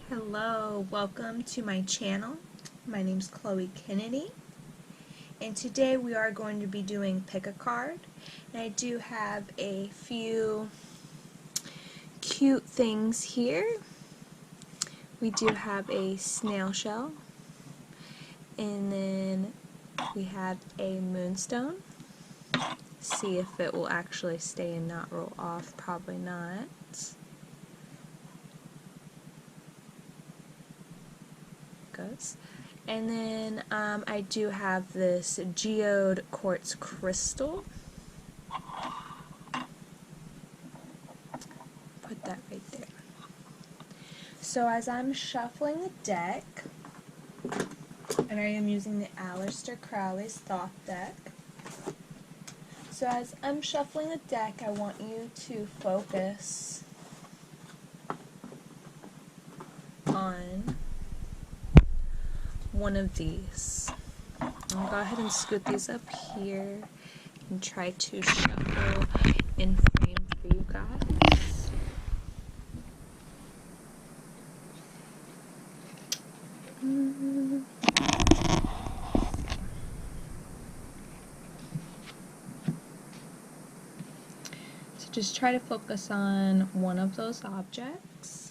Hello, welcome to my channel. My name is Chloe Kennedy, and today we are going to be doing pick a card. And I do have a few cute things here. We do have a snail shell, and then we have a moonstone. See if it will actually stay and not roll off. Probably not. Goes. And then I do have this geode quartz crystal. Put that right there. So as I'm shuffling the deck, and I am using the Aleister Crowley's Thoth deck. So as I'm shuffling the deck, I want you to focus on one of these. I'll go ahead and scoot these up here and try to shuffle in frame for you guys. So just try to focus on one of those objects.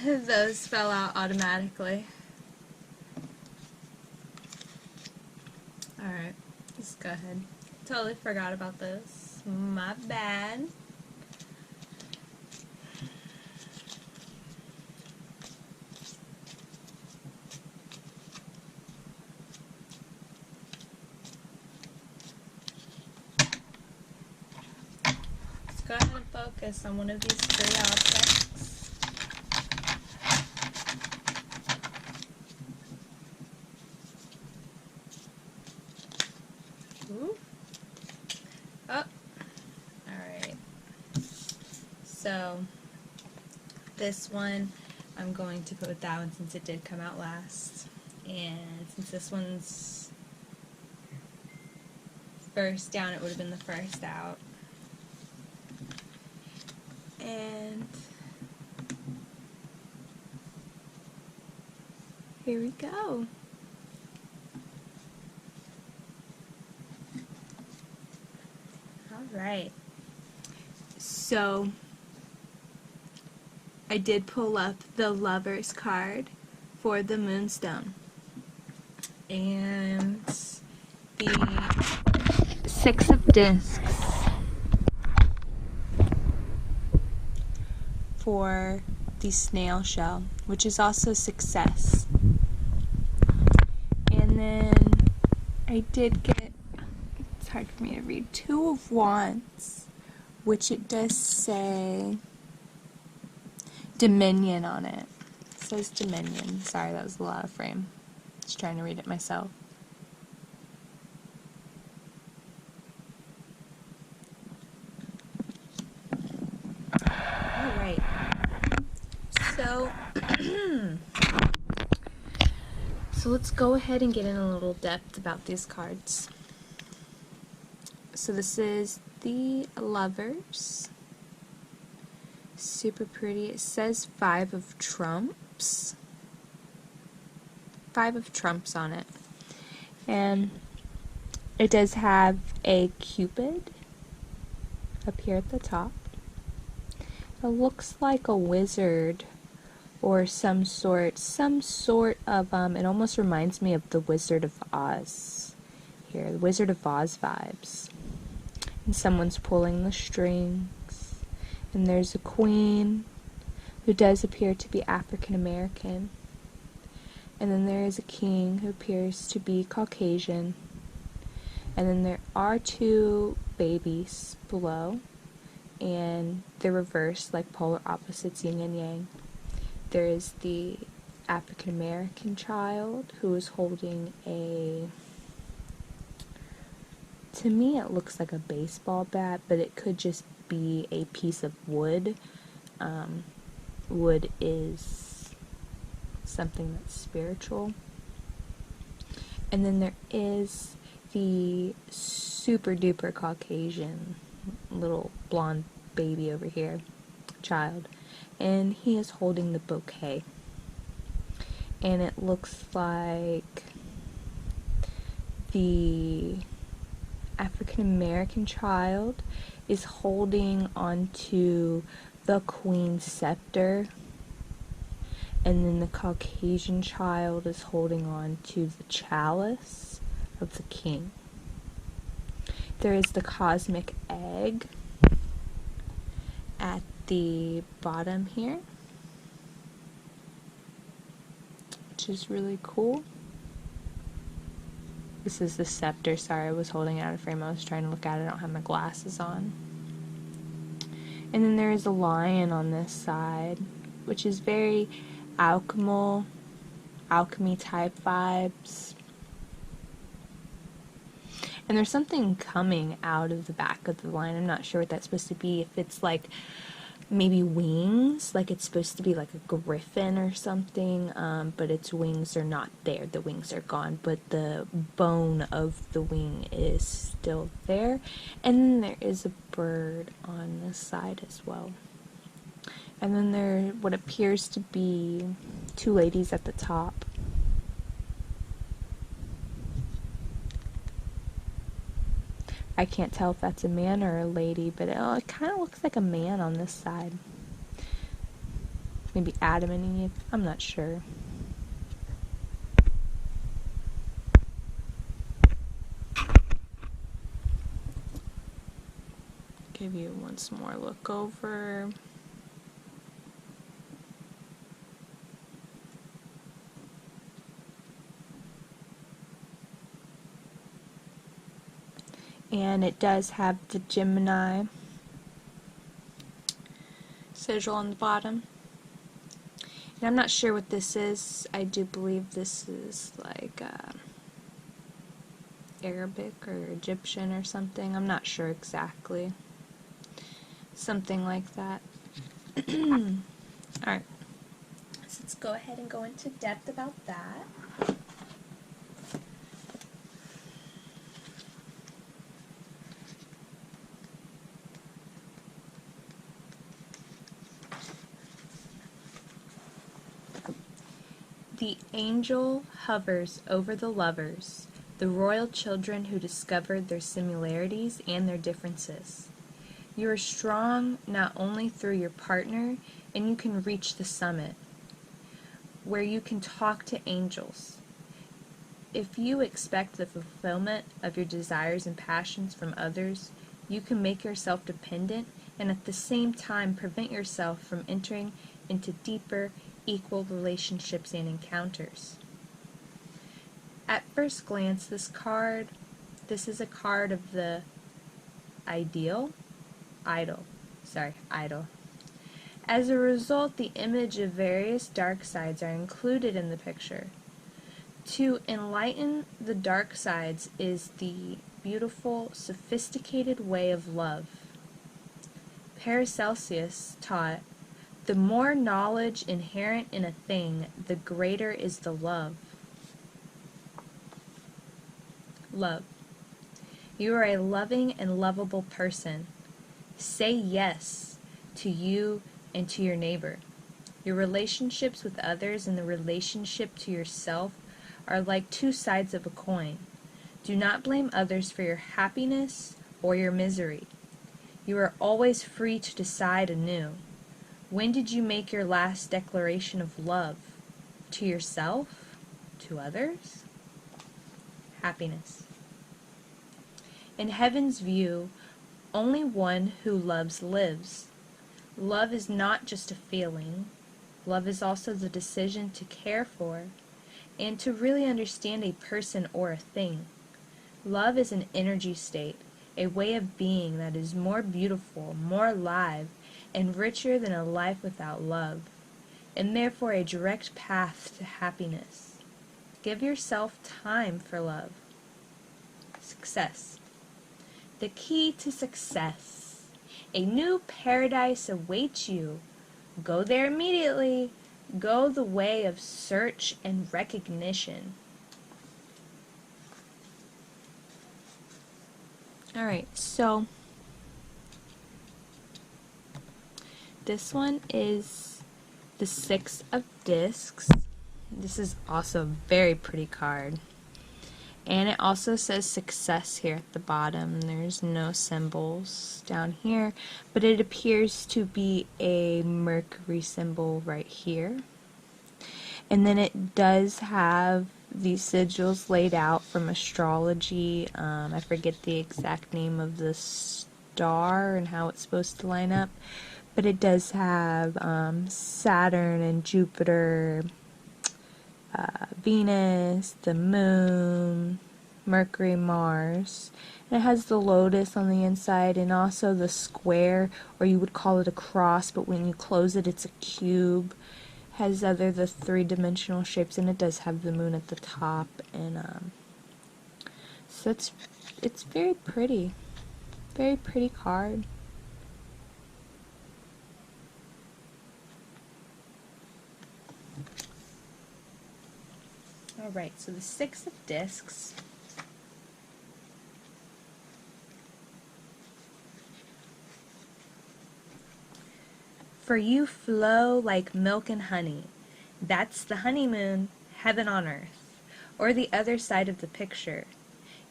Those fell out automatically. Alright, let's go ahead. Totally forgot about this. My bad. Let's go ahead and focus on one of these three objects. Ooh. Oh, alright. So, this one, I'm going to put with that one since it did come out last. And since this one's first down, it would have been the first out. And here we go. Alright, so I did pull up the Lover's card for the moonstone, and the Six of Discs for the snail shell, which is also success. And then I did get, it's hard for me to read, Two of Wands, which it does say Dominion on it. It says Dominion. Sorry, that was a lot of frame. Just trying to read it myself. Alright. So, so let's go ahead and get in a little depth about these cards. So this is the Lovers. Super pretty. It says Five of Trumps. Five of Trumps on it. And it does have a Cupid up here at the top. It looks like a wizard or some sort of, it almost reminds me of the Wizard of Oz. Here, the Wizard of Oz vibes. And someone's pulling the strings. And there's a queen who does appear to be African American. And then there is a king who appears to be Caucasian. And then there are two babies below, and they're reversed like polar opposites, yin and yang. There is the African American child who is holding to me it looks like a baseball bat, but it could just be a piece of wood. Wood is something that's spiritual. And then there is the super duper Caucasian little blonde baby over here, child, and he is holding the bouquet. And it looks like the African American child is holding onto the queen's scepter, and then the Caucasian child is holding on to the chalice of the king. There is the cosmic egg at the bottom here, which is really cool. This is the scepter. Sorry, I was holding it out of frame. I was trying to look at it. I don't have my glasses on. And then there is a lion on this side, which is very alchemy type vibes. And there's something coming out of the back of the lion. I'm not sure what that's supposed to be. If it's like maybe wings, like it's supposed to be like a griffin or something, but its wings are not there. The wings are gone, but the bone of the wing is still there. And then there is a bird on this side as well. And then there what appears to be two ladies at the top. I can't tell if that's a man or a lady, but it kind of looks like a man on this side. Maybe Adam and Eve. I'm not sure. Give you once more look over. And it does have the Gemini sigil on the bottom. And I'm not sure what this is. I do believe this is like Arabic or Egyptian or something. I'm not sure exactly. Something like that. Alright. So let's go ahead and go into depth about that. The angel hovers over the lovers, the royal children who discovered their similarities and their differences. You are strong not only through your partner, and you can reach the summit, where you can talk to angels. If you expect the fulfillment of your desires and passions from others, you can make yourself dependent and at the same time prevent yourself from entering into deeper, equal relationships and encounters. At first glance, this is a card of the idol. As a result, the image of various dark sides are included in the picture. To enlighten the dark sides is the beautiful, sophisticated way of love. Paracelsus taught, the more knowledge inherent in a thing, the greater is the love. Love. You are a loving and lovable person. Say yes to you and to your neighbor. Your relationships with others and the relationship to yourself are like two sides of a coin. Do not blame others for your happiness or your misery. You are always free to decide anew. When did you make your last declaration of love? To yourself? To others? Happiness. In heaven's view, only one who loves lives. Love is not just a feeling. Love is also the decision to care for and to really understand a person or a thing. Love is an energy state, a way of being that is more beautiful, more alive, and richer than a life without love, and therefore a direct path to happiness. Give yourself time for love. Success. The key to success. A new paradise awaits you. Go there immediately. Go the way of search and recognition. Alright, so this one is the Six of Discs. This is also a very pretty card. And it also says success here at the bottom. There's no symbols down here, but it appears to be a Mercury symbol right here. And then it does have these sigils laid out from astrology. I forget the exact name of the star and how it's supposed to line up, but it does have Saturn and Jupiter, Venus, the moon, Mercury, Mars. And it has the lotus on the inside and also the square, or you would call it a cross, but when you close it, it's a cube. Has the three-dimensional shapes, and it does have the moon at the top, and so it's very pretty card. Alright, so the Six of Discs. For you flow like milk and honey. That's the honeymoon, heaven on earth, or the other side of the picture.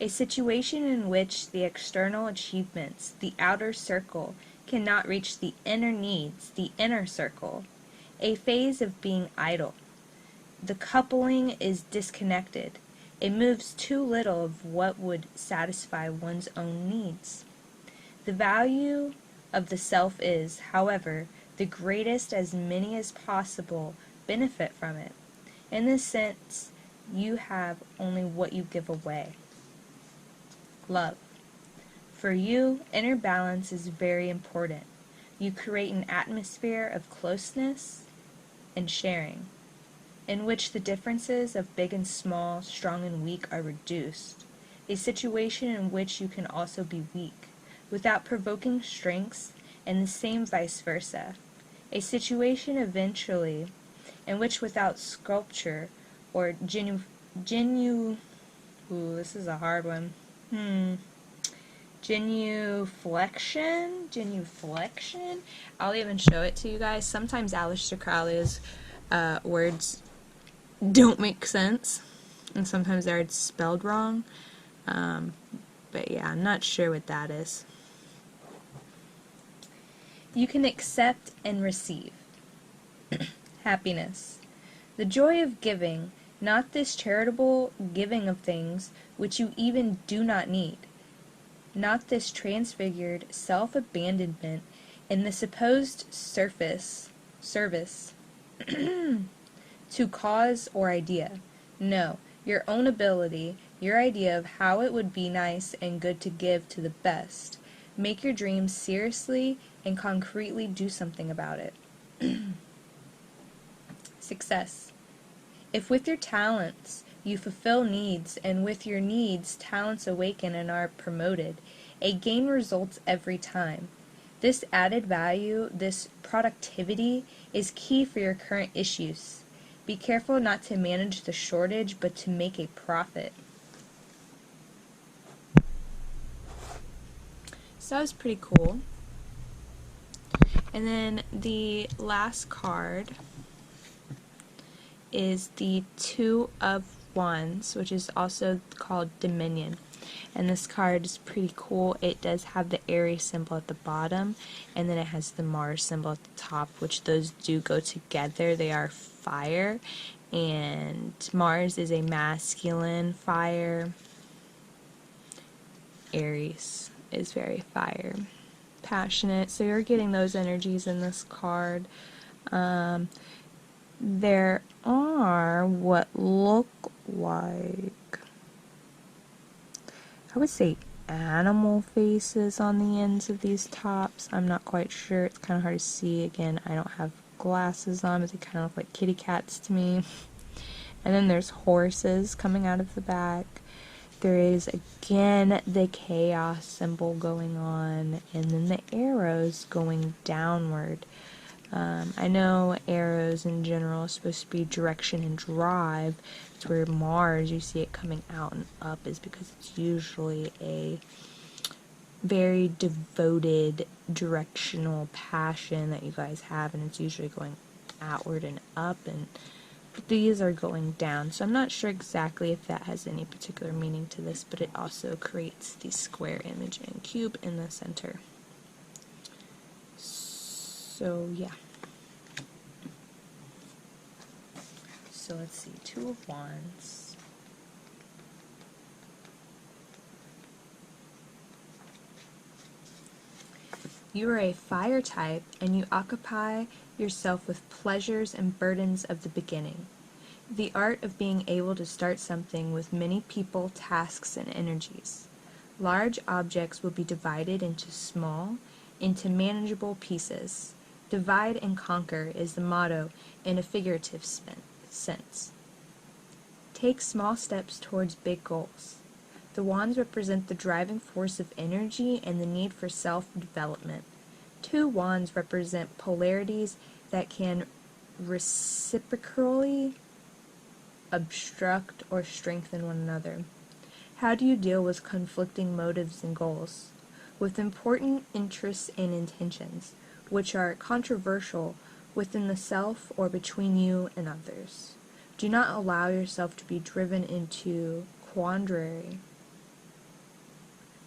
A situation in which the external achievements, the outer circle, cannot reach the inner needs, the inner circle. A phase of being idle. The coupling is disconnected. It moves too little of what would satisfy one's own needs. The value of the self is, however, the greatest as many as possible benefit from it. In this sense, you have only what you give away. Love. For you, inner balance is very important. You create an atmosphere of closeness and sharing, in which the differences of big and small, strong and weak are reduced. A situation in which you can also be weak, without provoking strengths, and the same vice versa. A situation eventually in which without sculpture or genuflection, I'll even show it to you guys. Sometimes Aleister Crowley's words don't make sense, and sometimes they're spelled wrong, but yeah, I'm not sure what that is. You can accept and receive. Happiness. The joy of giving, not this charitable giving of things which you even do not need, not this transfigured self-abandonment in the supposed service to cause or idea. No, your own ability, your idea of how it would be nice and good to give to the best. Make your dreams seriously and concretely do something about it. Success. If with your talents you fulfill needs, and with your needs talents awaken and are promoted, a gain results every time. This added value, this productivity, is key for your current issues. Be careful not to manage the shortage, but to make a profit. So that was pretty cool. And then the last card is the Two of Wands, which is also called Dominion. And this card is pretty cool. It does have the Aries symbol at the bottom, and then it has the Mars symbol at the top, which those do go together. They are fire, and Mars is a masculine fire. Aries is very fire, passionate. So you're getting those energies in this card. There are what look like I would say animal faces on the ends of these tops. I'm not quite sure. It's kind of hard to see. Again, I don't have glasses on, but they kind of look like kitty cats to me. And then there's horses coming out of the back. There is, again, the chaos symbol going on, and then the arrows going downward. I know arrows in general are supposed to be direction and drive. It's where Mars, you see it coming out and up, is because it's usually a very devoted directional passion that you guys have, and it's usually going outward and up, and these are going down. So I'm not sure exactly if that has any particular meaning to this, but it also creates the square image and cube in the center. So yeah. So let's see, Two of Wands. You are a fire type, and you occupy yourself with pleasures and burdens of the beginning. The art of being able to start something with many people, tasks, and energies. Large objects will be divided into manageable pieces. Divide and conquer is the motto in a figurative sense. Take small steps towards big goals. The wands represent the driving force of energy and the need for self-development. Two wands represent polarities that can reciprocally obstruct or strengthen one another. How do you deal with conflicting motives and goals? With important interests and intentions, which are controversial within the self or between you and others. Do not allow yourself to be driven into quandary.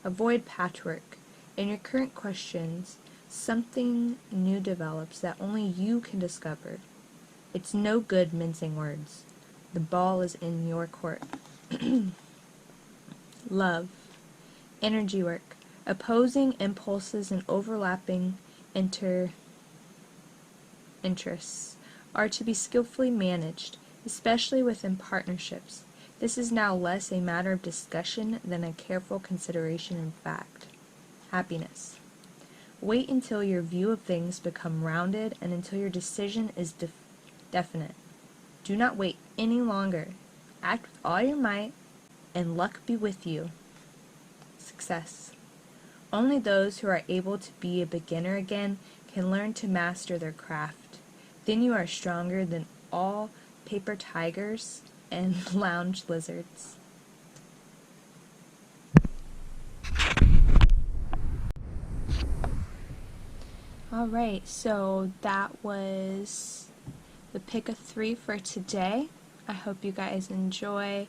Avoid patchwork. In your current questions, something new develops that only you can discover. It's no good mincing words. The ball is in your court. Love. Energy work. Opposing impulses and overlapping interests are to be skillfully managed, especially within partnerships. This is now less a matter of discussion than a careful consideration in fact. Happiness. Wait until your view of things become rounded and until your decision is definite. Do not wait any longer. Act with all your might, and luck be with you. Success. Only those who are able to be a beginner again can learn to master their craft. Then you are stronger than all paper tigers and lounge lizards. Alright, so that was the pick of 3 for today. I hope you guys enjoy.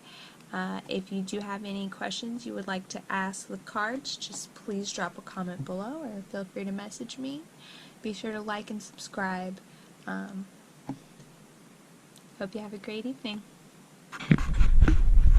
If you do have any questions you would like to ask the cards, just please drop a comment below or feel free to message me. Be sure to like and subscribe. Hope you have a great evening.